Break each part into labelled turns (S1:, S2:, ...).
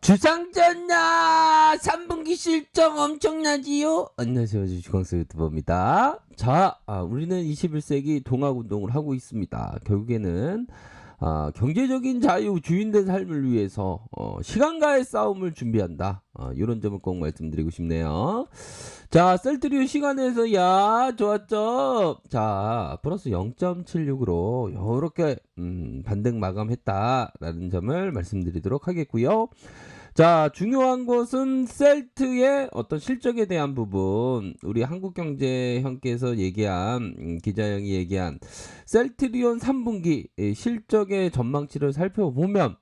S1: 주상전야 3분기 실적 엄청나지요? 안녕하세요, 주광수 유튜버입니다. 자, 우리는 21세기 동학운동을 하고 있습니다. 결국에는 경제적인 자유, 주인된 삶을 위해서 시간과의 싸움을 준비한다. 이런 점을 꼭 말씀드리고 싶네요. 자, 셀트리온 시간에서 좋았죠? 자, 플러스 0.76으로 요렇게 반등 마감했다라는 점을 말씀드리도록 하겠고요. 자, 중요한 것은 셀트의 어떤 실적에 대한 부분, 우리 한국경제형께서 얘기한 기자형이 얘기한 셀트리온 3분기 실적의 전망치를 살펴보면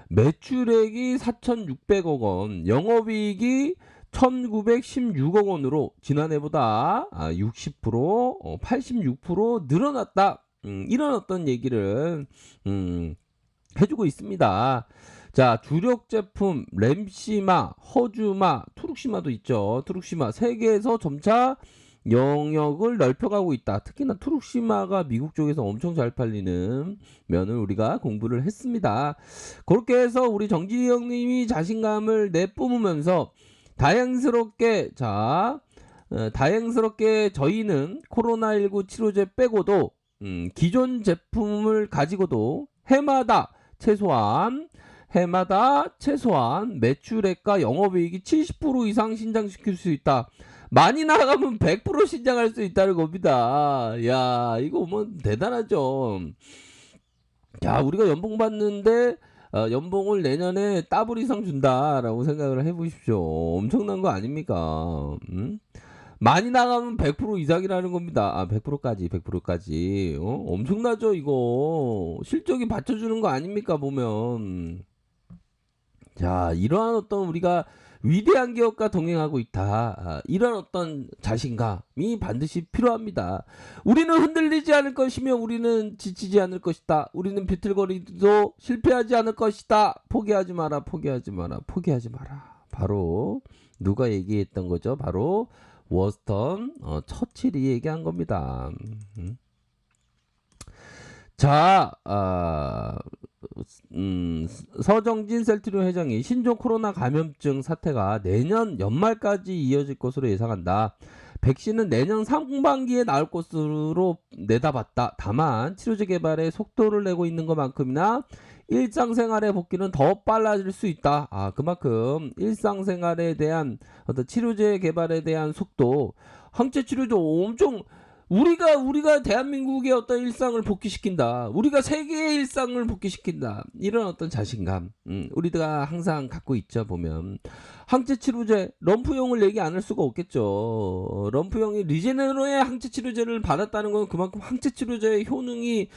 S1: 매출액이 4,600억 원, 영업이익이 1,916억 원으로 지난해보다 60%, 86% 늘어났다. 이런 어떤 얘기를 해주고 있습니다. 자, 주력 제품 램시마, 허주마, 투룩시마도 있죠. 투룩시마 세계에서 점차 영역을 넓혀가고 있다. 특히나 투룩시마가 미국 쪽에서 엄청 잘 팔리는 면을 우리가 공부를 했습니다. 그렇게 해서 우리 정진이 형님이 자신감을 내뿜으면서 다행스럽게 저희는 코로나19 치료제 빼고도 기존 제품을 가지고도 해마다 최소한 매출액과 영업이익이 70% 이상 신장시킬 수 있다. 많이 나가면 100% 신장할 수 있다는 겁니다. 야, 이거 뭐 대단하죠. 자, 우리가 연봉 받는데 연봉을 내년에 더블 이상 준다라고 생각을 해보십시오. 엄청난 거 아닙니까? 많이 나가면 100% 이상이라는 겁니다. 100%까지. 엄청나죠, 이거. 실적이 받쳐주는 거 아닙니까, 보면. 자, 이러한 어떤 우리가 위대한 기업과 동행하고 있다. 이런 어떤 자신감이 반드시 필요합니다. 우리는 흔들리지 않을 것이며 우리는 지치지 않을 것이다. 우리는 비틀거리도 실패하지 않을 것이다. 포기하지 마라. 바로 누가 얘기했던 거죠? 바로 워스턴 처칠이 얘기한 겁니다. 자, 서정진 셀트리온 회장이 신종 코로나 감염증 사태가 내년 연말까지 이어질 것으로 예상한다. 백신은 내년 상반기에 나올 것으로 내다봤다. 다만 치료제 개발에 속도를 내고 있는 것만큼이나 일상생활의 복귀는 더 빨라질 수 있다. 그만큼 일상생활에 대한 어떤 치료제 개발에 대한 속도, 항체 치료제 엄청 우리가 대한민국의 어떤 일상을 복귀시킨다. 우리가 세계의 일상을 복귀시킨다. 이런 어떤 자신감, 우리가 항상 갖고 있죠. 보면 항체 치료제, 럼프형을 얘기 안 할 수가 없겠죠. 럼프형이 리제네로의 항체 치료제를 받았다는 건 그만큼 항체 치료제의 효능이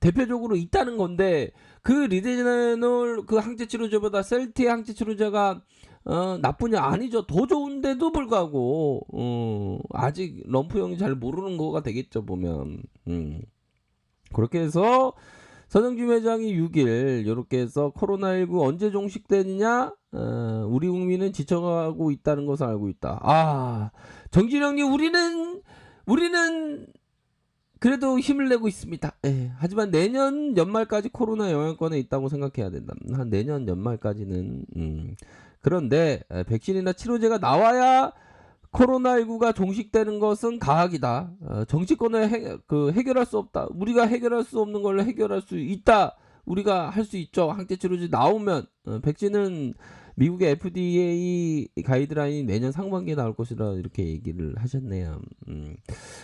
S1: 대표적으로 있다는 건데, 그 리제네롤 그 항체 치료제보다 셀트의 항체 치료제가 나쁘냐? 아니죠. 더 좋은데도 불구하고 아직 럼프형이 잘 모르는 거가 되겠죠, 보면. 그렇게 해서 서정진 회장이 6일 이렇게 해서 코로나19 언제 종식되느냐? 우리 국민은 지쳐가고 있다는 것을 알고 있다. 정진 형님, 우리는 그래도 힘을 내고 있습니다. 하지만 내년 연말까지 코로나 영향권에 있다고 생각해야 된다. 한 내년 연말까지는. 그런데 백신이나 치료제가 나와야 코로나19가 종식되는 것은 가학이다. 정치권을 해결할 수 없다. 우리가 해결할 수 없는 걸 해결할 수 있다. 우리가 할 수 있죠. 항체 치료제 나오면 백신은 미국의 FDA 가이드라인이 내년 상반기에 나올 것이라 이렇게 얘기를 하셨네요.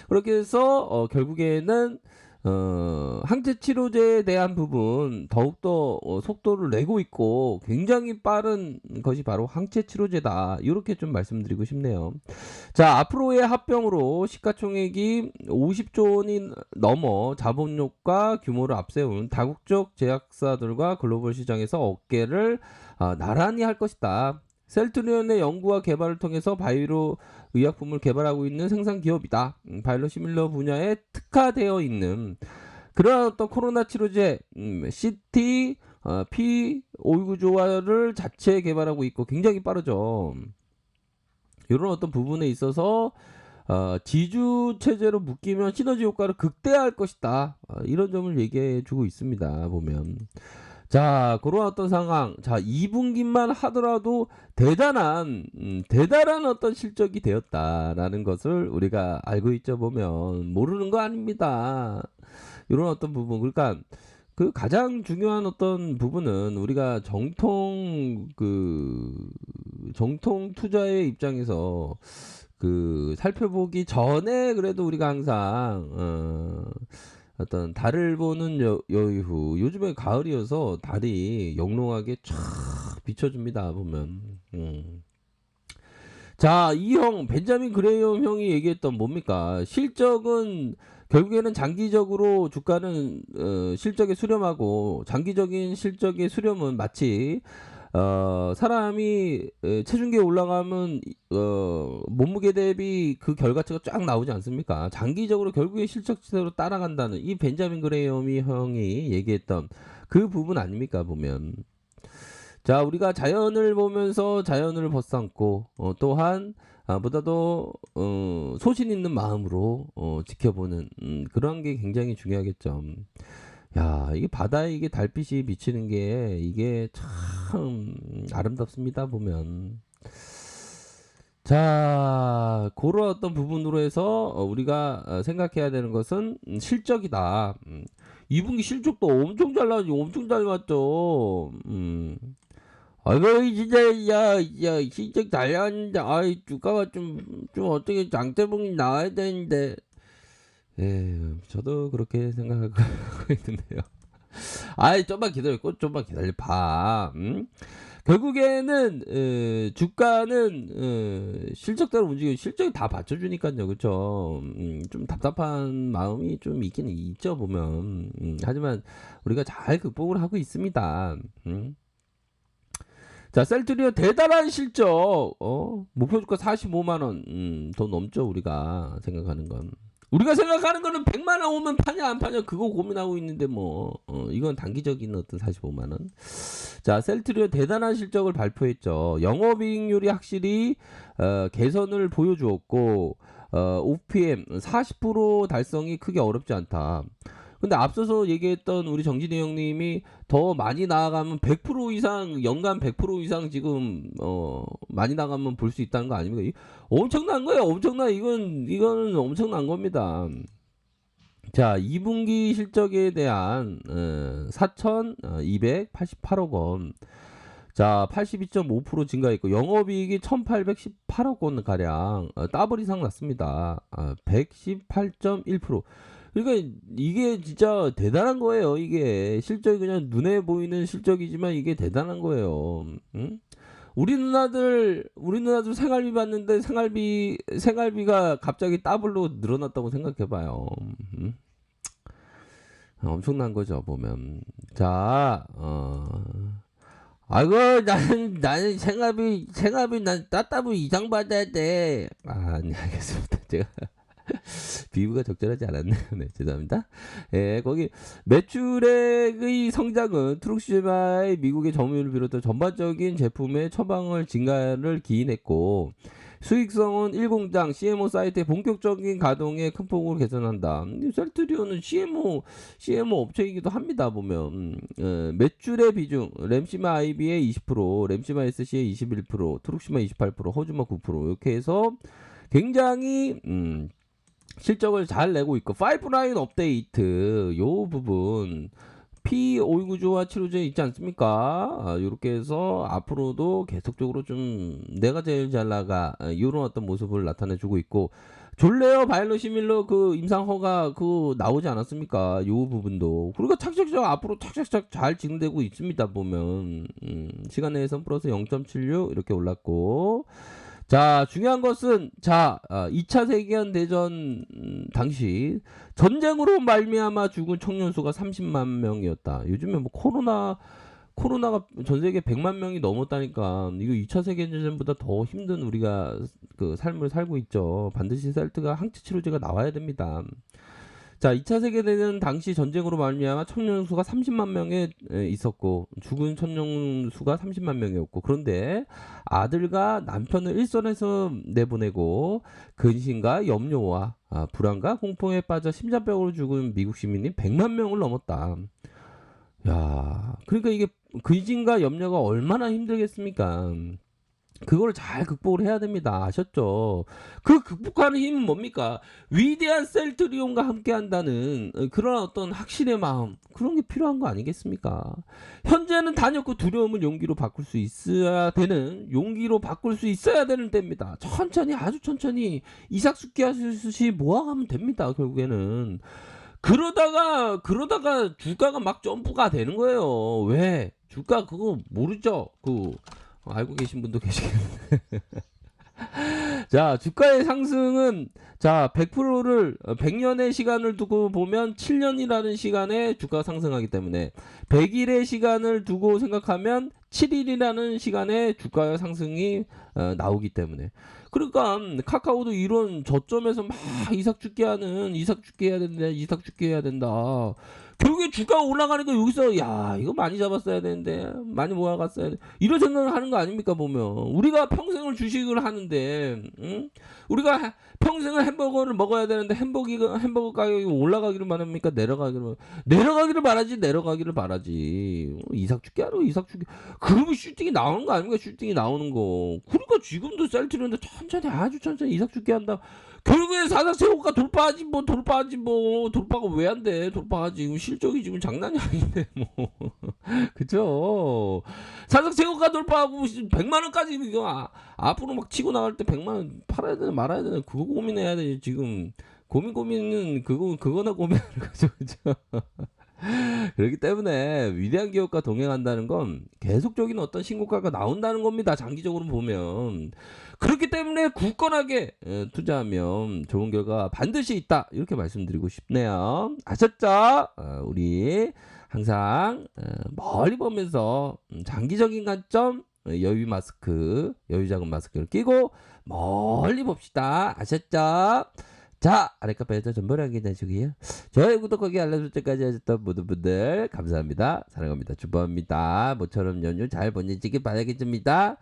S1: 그렇게 해서 결국에는 항체 치료제에 대한 부분 더욱더 속도를 내고 있고 굉장히 빠른 것이 바로 항체 치료제다. 이렇게 좀 말씀드리고 싶네요. 자, 앞으로의 합병으로 시가총액이 50조 원이 넘어 자본력과 규모를 앞세운 다국적 제약사들과 글로벌 시장에서 어깨를 나란히 할 것이다. 셀트리온의 연구와 개발을 통해서 바이오 의약품을 개발하고 있는 생산 기업이다. 바이오시밀러 분야에 특화되어 있는 그런 어떤 코로나 치료제 CT, P529조화를 자체 개발하고 있고 굉장히 빠르죠. 이런 어떤 부분에 있어서 지주 체제로 묶이면 시너지 효과를 극대화할 것이다. 이런 점을 얘기해 주고 있습니다. 보면. 자, 그런 어떤 상황. 자, 2분기만 하더라도 대단한 어떤 실적이 되었다라는 것을 우리가 알고 있죠, 보면. 모르는 거 아닙니다. 이런 어떤 부분. 그러니까 그 가장 중요한 어떤 부분은 우리가 정통 투자의 입장에서 살펴보기 전에 그래도 우리가 항상 어떤 달을 보는 여유. 요즘에 가을이어서 달이 영롱하게 촥 비춰줍니다, 보면. 자, 이 형, 벤자민 그레이엄 형이 얘기했던 뭡니까? 실적은 결국에는 장기적으로 주가는 실적에 수렴하고, 장기적인 실적의 수렴은 마치 사람이 체중계에 올라가면 몸무게 대비 그 결과치가 쫙 나오지 않습니까? 장기적으로 결국에 실적대로 따라간다는 이 벤자민 그레이엄이 형이 얘기했던 그 부분 아닙니까, 보면. 자, 우리가 자연을 보면서 자연을 벗삼고 또한 보다도 소신 있는 마음으로 지켜보는 그런 게 굉장히 중요하겠죠. 야, 이게 바다에 이게 달빛이 비치는 게 이게 참 아름답습니다, 보면. 자, 그런 어떤 부분으로 해서 우리가 생각해야 되는 것은 실적이다. 2분기 실적도 엄청 잘 나왔지, 엄청 잘 나왔죠. 아이고 진짜 야 실적 잘 나왔는데 아이 주가가 좀 어떻게 장대봉이 나와야 되는데 저도 그렇게 생각하고 있는데요. 아이 좀만 기다려 봐. 결국에는 주가는 실적대로 움직이고 실적이 다 받쳐주니까요, 그렇죠? 좀 답답한 마음이 좀 있긴 있죠, 보면. 하지만 우리가 잘 극복을 하고 있습니다. 자, 셀트리온 대단한 실적. 목표 주가 45만 원. 더 넘죠, 우리가 생각하는 건. 우리가 생각하는 거는 100만 원 오면 파냐 안 파냐 그거 고민하고 있는데 뭐 이건 단기적인 어떤 45만 원. 자, 셀트리온 대단한 실적을 발표했죠. 영업이익률이 확실히 개선을 보여주었고 OPM 40% 달성이 크게 어렵지 않다. 근데 앞서서 얘기했던 우리 정진희 형님이 더 많이 나아가면 100% 이상 연간 100% 이상 지금 많이 나가면 볼 수 있다는 거 아닙니까? 엄청난 거예요. 이거는 엄청난 겁니다. 자, 2분기 실적에 대한 4,288억 원. 자, 82.5% 증가했고 영업이익이 1,818억 원 가량 더블 이상 났습니다. 118.1%. 그러니까 이게 진짜 대단한 거예요. 이게 실적이 그냥 눈에 보이는 실적이지만 이게 대단한 거예요. 응? 우리 누나들 생활비 받는데 생활비가 갑자기 더블로 늘어났다고 생각해봐요. 엄청난 거죠, 보면. 자, 아이고 나는 생활비 난 따따블 이상 받아야 돼. 네, 알겠습니다. 제가 비유가 적절하지 않았네요. 네, 죄송합니다. 예, 거기 매출액의 성장은 트룩시마의 미국의 점유율을 비롯한 전반적인 제품의 처방을 증가를 기인했고 수익성은 1공장 CMO 사이트의 본격적인 가동에 큰 폭으로 개선한다. 셀트리온은 CMO 업체이기도 합니다. 보면 매출의 비중 램시마 IB의 20%, 램시마 SC의 21%, 트룩시마 28%, 호주마 9% 이렇게 해서 굉장히 실적을 잘 내고 있고 파이프라인 업데이트 요 부분 P5 구조와 치료제 있지 않습니까? 이렇게 해서 앞으로도 계속적으로 좀 내가 제일 잘 나가 이런 어떤 모습을 나타내주고 있고 졸레어 바이로시밀러 그 임상허가 그 나오지 않았습니까? 요 부분도 그리고 착착착 앞으로 착착착 잘 진행되고 있습니다. 보면 시간 내에선 플러스 0.76 이렇게 올랐고 자, 중요한 것은 2차 세계대전 당시 전쟁으로 말미암아 죽은 청년 수가 30만 명이었다. 요즘에 뭐 코로나가 전 세계 100만 명이 넘었다니까 이거 2차 세계대전보다 더 힘든 우리가 그 삶을 살고 있죠. 반드시 셀트가 항체 치료제가 나와야 됩니다. 자, 2차 세계대전 당시 전쟁으로 말미암아 청년 수가 30만 명에 있었고 죽은 청년 수가 30만 명이었고 그런데 아들과 남편을 일선에서 내보내고 근심과 염려와 불안과 공포에 빠져 심장병으로 죽은 미국 시민이 100만 명을 넘었다. 야 그러니까 이게 근심과 염려가 얼마나 힘들겠습니까. 그거를 잘 극복을 해야 됩니다. 아셨죠? 그 극복하는 힘은 뭡니까? 위대한 셀트리온과 함께한다는 그런 어떤 확신의 마음 그런 게 필요한 거 아니겠습니까? 현재는 단였고 두려움을 용기로 바꿀 수 있어야 되는 용기로 바꿀 수 있어야 되는 때입니다. 천천히 아주 천천히 이삭숙기하듯이 모아가면 됩니다. 결국에는. 그러다가 주가가 막 점프가 되는 거예요. 왜? 주가 그거 모르죠? 알고 계신 분도 계시겠는데. 자, 주가의 상승은 자, 100%를 100년의 시간을 두고 보면 7년이라는 시간에 주가가 상승하기 때문에 100일의 시간을 두고 생각하면 7일이라는 시간에 주가 상승이 나오기 때문에 그러니까 카카오도 이런 저점에서 막 이삭 죽게 해야 된다. 결국에 주가가 올라가니까 여기서 야 이거 많이 잡았어야 되는데 많이 모아갔어야 돼. 이런 생각을 하는 거 아닙니까 보면 우리가 평생을 주식을 하는데 응? 우리가 평생을 햄버거를 먹어야 되는데 햄버거 가격이 올라가기를 합니까 내려가기를 바라지 이삭 죽게 하러 이삭 죽게 그러면 슈팅이 나오는 거 아닙니까 슈팅이 나오는 거 그러니까 지금도 셀트리온데 천천히 아주 천천히 이삭 죽게 한다 결국에 사상세고가 돌파하지 뭐 돌파가 왜 안 돼 돌파하지 지금 실적이 지금 장난이 아닌데 뭐 그죠 사상세고가 돌파하고 100만 원까지 이거 앞으로 막 치고 나갈 때 100만 원 팔아야 되나 말아야 되나 그거 고민해야 돼 지금 고민은 그거나 고민하는 거죠 그죠 그렇기 때문에 위대한 기업과 동행한다는 건 계속적인 어떤 신고가가 나온다는 겁니다. 장기적으로 보면. 그렇기 때문에 굳건하게 투자하면 좋은 결과 반드시 있다. 이렇게 말씀드리고 싶네요. 아셨죠? 우리 항상 멀리 보면서 장기적인 관점 여유 작은 마스크를 끼고 멀리 봅시다. 아셨죠? 자, 아랫카페에서 전보라기 되시고요. 저의 구독하기 알람 설정까지 하셨던 모든 분들 감사합니다. 사랑합니다. 축복합니다. 모처럼 연휴 잘 보내시길 바라겠습니다.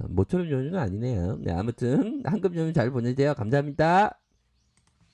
S1: 모처럼 연휴는 아니네요. 네, 아무튼 한금 연휴 잘 보내세요. 감사합니다.